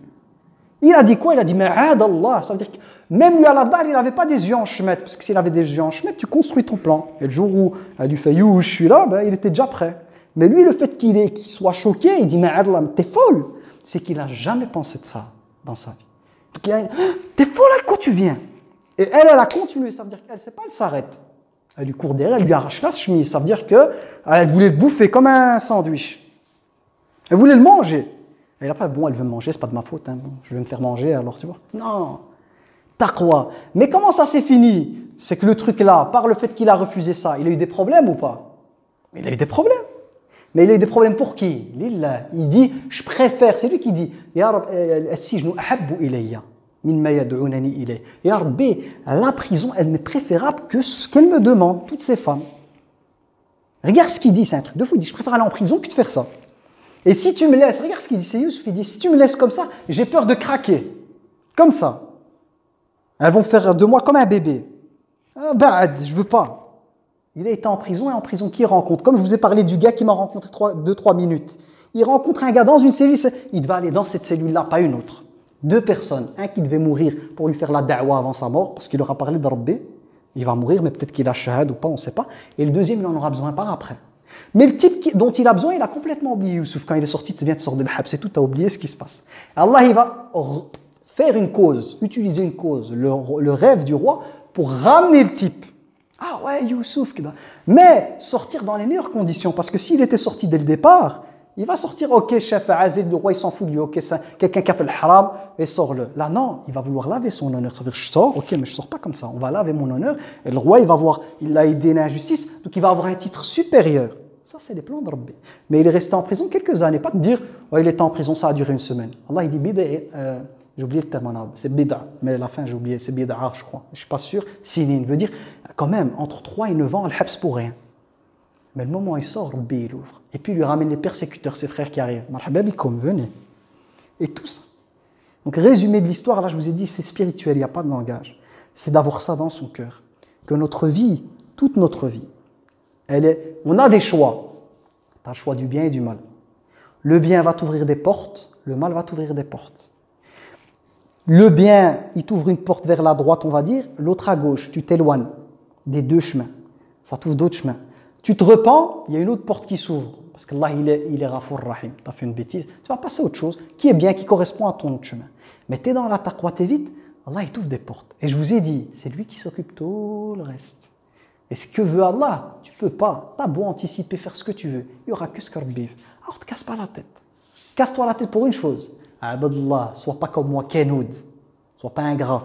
Il a dit quoi? Il a dit, mais Allah. Ça veut dire que même lui à la dalle, il n'avait pas des yeux en chemin. Parce que s'il avait des yeux en chemin, tu construis ton plan. Et le jour où elle lui fait, you, je suis là, ben, il était déjà prêt. Mais lui, le fait qu'il soit choqué, il dit, mais Allah, t'es folle. C'est qu'il n'a jamais pensé de ça dans sa vie. Donc il a dit, t'es folle, à quoi tu viens? Et elle a continué. Ça veut dire qu'elle ne sait pas, elle s'arrête. Elle lui court derrière, elle lui arrache la chemise. Ça veut dire qu'elle voulait le bouffer comme un sandwich. Elle voulait le manger. Et là, bon, elle veut me manger, c'est pas de ma faute, hein. Bon, je vais me faire manger, alors tu vois. Non, taqwa. Mais comment ça s'est fini? C'est que le truc là, par le fait qu'il a refusé ça, il a eu des problèmes ou pas? Il a eu des problèmes. Mais il a eu des problèmes pour qui? Lillah. Il dit, je préfère, c'est lui qui dit, Ya Rab, as-sijnu ahabbu ilayya mimma yad'unani ilayh. Ya Rabbi, la prison, elle m'est préférable que ce qu'elle me demande, toutes ces femmes. Regarde ce qu'il dit, c'est un truc de fou. Il dit, je préfère aller en prison que de faire ça. Et si tu me laisses, regarde ce qu'il dit, c'est Youssouf, il dit, si tu me laisses comme ça, j'ai peur de craquer. Comme ça. Elles vont faire de moi comme un bébé. Je veux pas. Il a été en prison, et en prison, qui rencontre? Comme je vous ai parlé du gars qui m'a rencontré 2-3 minutes. Il rencontre un gars dans une cellule, il devait aller dans cette cellule-là, pas une autre. 2 personnes, un qui devait mourir pour lui faire la da'wa avant sa mort, parce qu'il aura parlé de Rabbi. Il va mourir, mais peut-être qu'il a shahad ou pas, on ne sait pas. Et le deuxième, il en aura besoin par après. Mais le type dont il a besoin, il a complètement oublié Youssouf. Quand il est sorti, tu viens de sortir de l'habs et tout, tu as oublié ce qui se passe. Allah, il va faire une cause, utiliser une cause, le rêve du roi, pour ramener le type. Ah ouais, Youssouf. Mais sortir dans les meilleures conditions, parce que s'il était sorti dès le départ, il va sortir, ok, chef Azil, le roi, il s'en fout de lui, ok, c'est quelqu'un qui a fait le haram, et sort-le. Là, non, il va vouloir laver son honneur. Ça veut dire, je sors, ok, mais je ne sors pas comme ça, on va laver mon honneur. Et le roi, il va voir, il a aidé l'injustice, donc il va avoir un titre supérieur. Ça, c'est les plans de Rabbi. Mais il est resté en prison quelques années, pas de dire, oh, il était en prison, ça a duré une semaine. Allah, il dit, bid'a, j'ai oublié le terme, c'est bid'a, mais à la fin, j'ai oublié, c'est bid'a, je crois. Je ne suis pas sûr. Sinin veut dire, quand même, entre 3 et 9 ans, al-habs pour rien. Mais le moment où il sort, Rabbi, il ouvre. Et puis il lui ramène les persécuteurs, ses frères qui arrivent. Marhaba bikum, venez. Et tout ça. Donc résumé de l'histoire, là je vous ai dit, c'est spirituel, il n'y a pas de langage. C'est d'avoir ça dans son cœur. Que notre vie, toute notre vie, on a des choix. Tu as le choix du bien et du mal. Le bien va t'ouvrir des portes, le mal va t'ouvrir des portes. Le bien, il t'ouvre une porte vers la droite, on va dire, l'autre à gauche, tu t'éloignes des 2 chemins. Ça t'ouvre d'autres chemins. Tu te repens, il y a une autre porte qui s'ouvre. Parce qu'Allah, il est Ghafour Rahim. Tu as fait une bêtise, tu vas passer à autre chose qui est bien, qui correspond à ton autre chemin. Mais tu es dans la taqwa, tu es vite, Allah, il t'ouvre des portes. Et je vous ai dit, c'est lui qui s'occupe tout le reste. Et ce que veut Allah, tu ne peux pas. Tu as beau anticiper, faire ce que tu veux. Il n'y aura que ce que Rabbi veut. Alors, ne te casse pas la tête. Casse-toi la tête pour une chose. Abadallah, sois pas comme moi, Kenoud. Sois pas ingrat.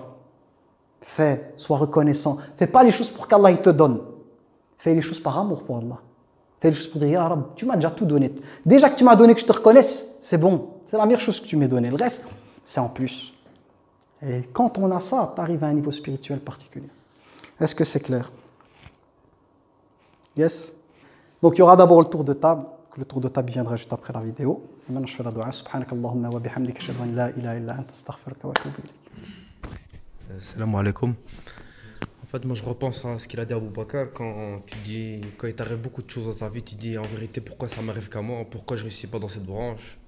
Fais, sois reconnaissant. Fais pas les choses pour qu'Allah il te donne. Fais les choses par amour pour Allah. Fais les choses pour dire, Ya Rab, tu m'as déjà tout donné. Déjà que tu m'as donné que je te reconnaisse, c'est bon. C'est la meilleure chose que tu m'aies donnée. Le reste, c'est en plus. Et quand on a ça, tu arrives à un niveau spirituel particulier. Est-ce que c'est clair? Yes? Donc il y aura d'abord le tour de table. Le tour de table viendra juste après la vidéo. Et maintenant je fais la dua. Subhanakallahumma wa bihamdika ashhadu an la ilaha illa anta astaghfiruka wa atubu ilayk. Salam alaikum. En fait, moi je repense à ce qu'il a dit Abou Bakr quand il t'arrive beaucoup de choses dans ta vie, tu dis en vérité pourquoi ça m'arrive qu'à moi, pourquoi je ne réussis pas dans cette branche.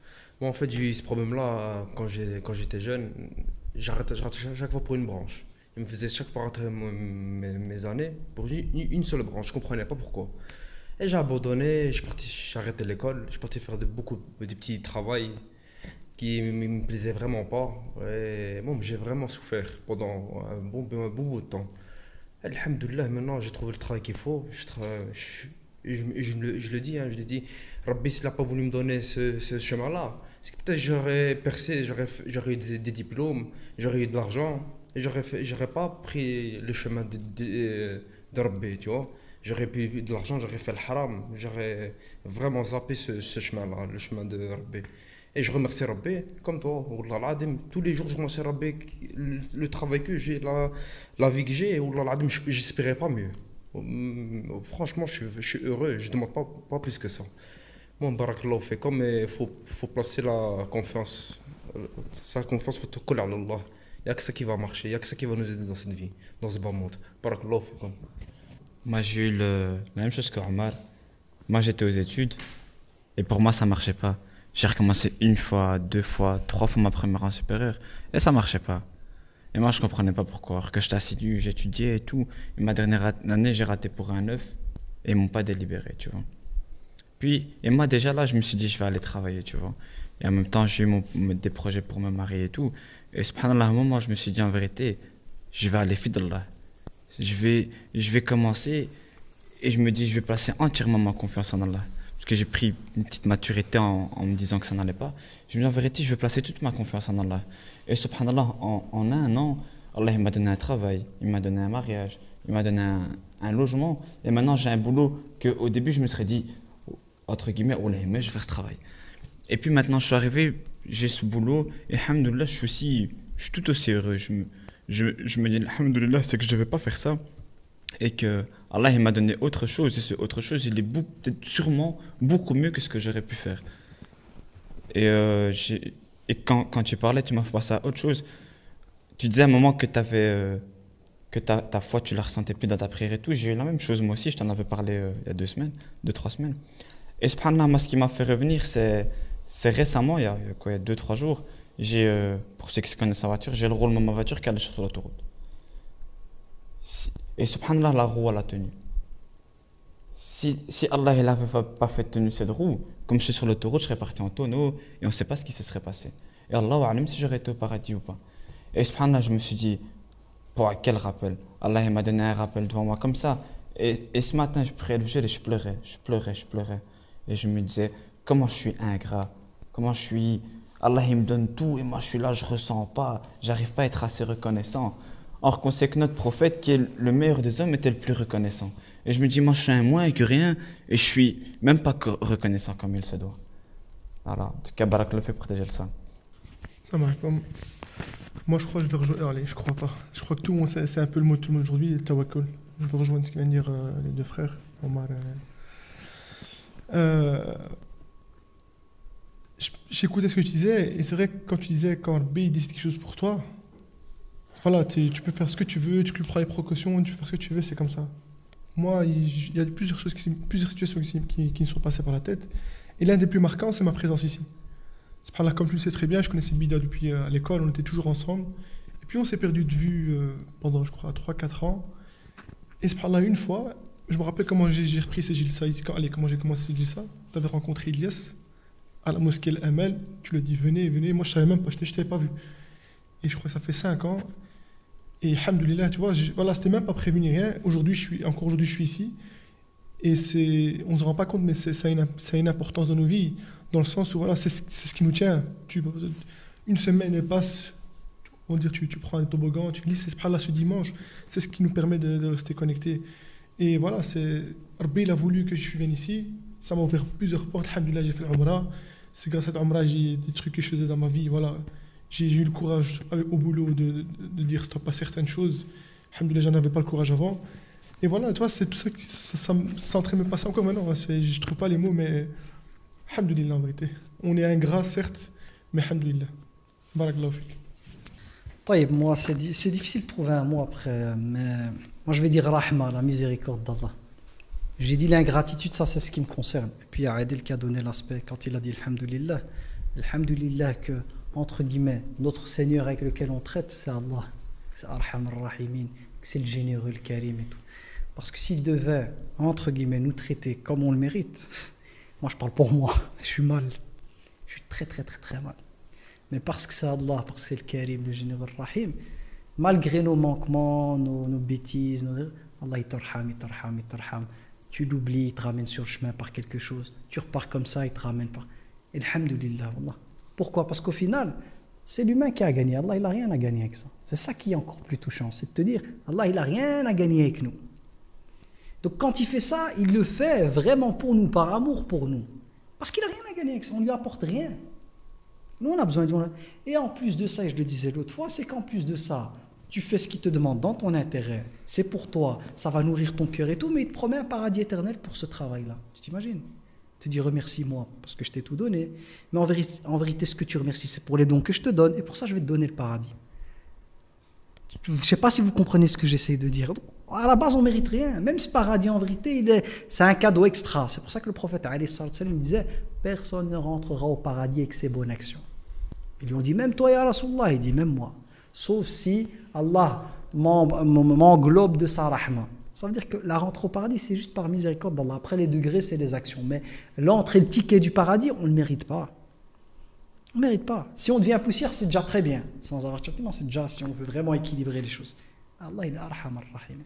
Moi en fait j'ai eu ce problème-là quand j'étais jeune, j'arrêtais chaque fois pour une branche. Il me faisait chaque fois rentrer mes années pour une seule branche, je ne comprenais pas pourquoi. Et j'ai abandonné, j'ai arrêté l'école, je suis parti faire des petits travails qui ne me plaisaient vraiment pas. Et bon, j'ai vraiment souffert pendant un bon bout de temps. Alhamdoulilah, maintenant j'ai trouvé le travail qu'il faut. Je le dis, je l'ai dit, Rabbi s'il n'a pas voulu me donner ce chemin-là, c'est que peut-être j'aurais percé, j'aurais eu des diplômes, j'aurais eu de l'argent, et j'aurais pas pris le chemin de Rabbi, tu vois. J'aurais pu de l'argent, j'aurais fait le haram, j'aurais vraiment zappé ce chemin-là, le chemin de Rabbi. Et je remercie Rabbi, comme toi, Wallah al-Adim, tous les jours je remercie Rabbi, le travail que j'ai, la vie que j'ai, Wallah al-Adim, j'espérais pas mieux. Franchement, je suis heureux, je ne demande pas plus que ça. Bon, barakallahu fikum, mais il faut placer la confiance. Sa confiance, il faut te coller à Allah. Il n'y a que ça qui va marcher, il n'y a que ça qui va nous aider dans cette vie, dans ce bas monde. Barakallahu fikum. Moi, j'ai eu la même chose que Omar. Moi, j'étais aux études et pour moi, ça marchait pas. J'ai recommencé une fois, deux fois, trois fois ma première en supérieur et ça marchait pas. Et moi, je comprenais pas pourquoi. Alors que j'étais assidu, j'étudiais et tout. Et ma dernière année, j'ai raté pour un 9 et ils m'ont pas délibéré, tu vois. Et moi, déjà là, je me suis dit, je vais aller travailler, tu vois. Et en même temps, j'ai eu des projets pour me marier et tout. Et subhanallah, à un moment, je me suis dit, en vérité, je vais aller fidallah. Je vais commencer et je me dis, je vais placer entièrement ma confiance en Allah. Parce que j'ai pris une petite maturité en me disant que ça n'allait pas. Je me dis, en vérité, je vais placer toute ma confiance en Allah. Et subhanallah, en un an, Allah il m'a donné un travail, il m'a donné un mariage, il m'a donné un logement. Et maintenant, j'ai un boulot qu'au début, je me serais dit, entre guillemets, oh là, mais je vais faire ce travail. Et puis maintenant, je suis arrivé, j'ai ce boulot, et alhamdoulilah, je suis tout aussi heureux. Je me dis, alhamdoulilah, c'est que je ne devais pas faire ça. Et que Allah il m'a donné autre chose, et ce autre chose, il est peut-être sûrement beaucoup mieux que ce que j'aurais pu faire. Et quand tu parlais, tu m'as fait passer à autre chose. Tu disais à un moment que que ta foi, tu la ressentais plus dans ta prière et tout. J'ai eu la même chose moi aussi, je t'en avais parlé il y a 2-3 semaines. Et subhanallah, moi, ce qui m'a fait revenir, c'est récemment, il y a 2-3 jours, pour ceux qui connaissent sa voiture, j'ai le roulement de ma voiture qui allait sur l'autoroute. Et subhanallah, la roue, elle a tenu. Si Allah n'avait pas fait tenir cette roue, comme je suis sur l'autoroute, je serais parti en tonneau et on ne sait pas ce qui se serait passé. Et Allah, même si j'aurais été au paradis ou pas. Et subhanallah, je me suis dit, quel rappel. Allah il m'a donné un rappel devant moi comme ça. Et ce matin, je priais le ciel et je pleurais. Et je me disais, comment je suis ingrat, Allah il me donne tout et moi je suis là, je ressens pas, j'arrive pas à être assez reconnaissant. Or qu'on sait que notre prophète, qui est le meilleur des hommes, était le plus reconnaissant. Et je me dis, moi je suis un moins que rien et je suis même pas reconnaissant comme il se doit. Voilà, en tout cas, Barak le fait protéger le sang. Ça marche pas. Moi je crois que je vais rejoindre. Allez, je crois pas. Je crois que tout le monde, c'est un peu le mot de tout le monde aujourd'hui, le tawakkul. Je vais rejoindre ce que viennent dire les deux frères, Omar. J'écoutais ce que tu disais, et c'est vrai que quand tu disais quand B il décide quelque chose pour toi, voilà, tu peux faire ce que tu veux, tu prends les précautions, tu peux faire ce que tu veux, c'est comme ça. Moi, il y a plusieurs situations qui me sont passées par la tête, et l'un des plus marquants, c'est ma présence ici. C'est par là, comme tu le sais très bien, je connaissais Bida depuis à l'école, on était toujours ensemble, et puis on s'est perdu de vue pendant, je crois, 3-4 ans, et c'est par là une fois, je me rappelle comment j'ai repris ces Gilsa ici, comment j'ai commencé ces Gilsa. Tu avais rencontré Ilyes à la mosquée El-Amel, tu lui as dit venez, moi je savais même pas, je t'avais pas vu. Et je crois que ça fait 5 ans, et alhamdoulilah, tu vois, voilà, c'était même pas prévu ni rien, aujourd'hui je suis ici, et on se rend pas compte, mais ça a une importance dans nos vies, dans le sens où voilà, c'est ce qui nous tient. Une semaine elle passe, On va dire, tu prends un toboggan, tu glisses, et subhanallah, ce dimanche, c'est ce qui nous permet de rester connectés. Et voilà, Rabbi, il a voulu que je vienne ici. Ça m'a ouvert plusieurs portes. Alhamdoulilah, j'ai fait l'Umrah. C'est grâce à l'Umrah, j'ai des trucs que je faisais dans ma vie. Voilà. J'ai eu le courage au boulot de dire stop à certaines choses. Alhamdoulilah, j'en avais pas le courage avant. Et voilà, toi, c'est tout ça qui ça est en train de me passer encore maintenant. Je trouve pas les mots, mais alhamdoulilah en vérité. On est ingrat, certes, mais alhamdoulilah. Barakallahu fik. طيب, moi, c'est difficile de trouver un mot après, mais moi je vais dire rahma, la miséricorde d'Allah. J'ai dit l'ingratitude, ça c'est ce qui me concerne. Et puis il y a Adil qui a donné l'aspect quand il a dit alhamdulillah que, entre guillemets, notre Seigneur avec lequel on traite, c'est Allah, c'est Arham ar-Rahimin, c'est le généreux, le Karim et tout. Parce que s'il devait, entre guillemets, nous traiter comme on le mérite, moi je parle pour moi, je suis mal, je suis très très très très mal. Mais parce que c'est Allah, parce que c'est le Karim, le généreux, le Rahim, malgré nos manquements, nos bêtises, Allah il t'arham. Tu l'oublies, il te ramène sur le chemin par quelque chose. Tu repars comme ça, il te ramène par. Et alhamdulillah, Allah. Pourquoi? Parce qu'au final, c'est l'humain qui a gagné. Allah, il n'a rien à gagner avec ça. C'est ça qui est encore plus touchant. C'est de te dire, Allah, il n'a rien à gagner avec nous. Donc quand il fait ça, il le fait vraiment pour nous, par amour pour nous. Parce qu'il n'a rien à gagner avec ça. On ne lui apporte rien. Nous, on a besoin de lui. Et en plus de ça, et je le disais l'autre fois, c'est qu'en plus de ça, tu fais ce qu'il te demande dans ton intérêt. C'est pour toi, ça va nourrir ton cœur et tout, mais il te promet un paradis éternel pour ce travail-là. Tu t'imagines? Tu te dis remercie-moi parce que je t'ai tout donné. Mais en vérité, ce que tu remercies, c'est pour les dons que je te donne. Et pour ça, je vais te donner le paradis. Je ne sais pas si vous comprenez ce que j'essaie de dire. Donc, à la base, on ne mérite rien. Même ce paradis, en vérité, c'est un cadeau extra. C'est pour ça que le prophète disait « Personne ne rentrera au paradis avec ses bonnes actions. » Ils lui ont dit « Même toi, ya Rasulallah ?» Il dit « Même moi. » Sauf si Allah m'englobe de sa rahma. Ça veut dire que la rentrée au paradis, c'est juste par miséricorde d'Allah. Après, les degrés, c'est les actions. Mais l'entrée, le ticket du paradis, on ne le mérite pas. On ne mérite pas. Si on devient poussière, c'est déjà très bien. Sans avoir de châtiment, c'est déjà si on veut vraiment équilibrer les choses. Allah, il est arham ar-rahim.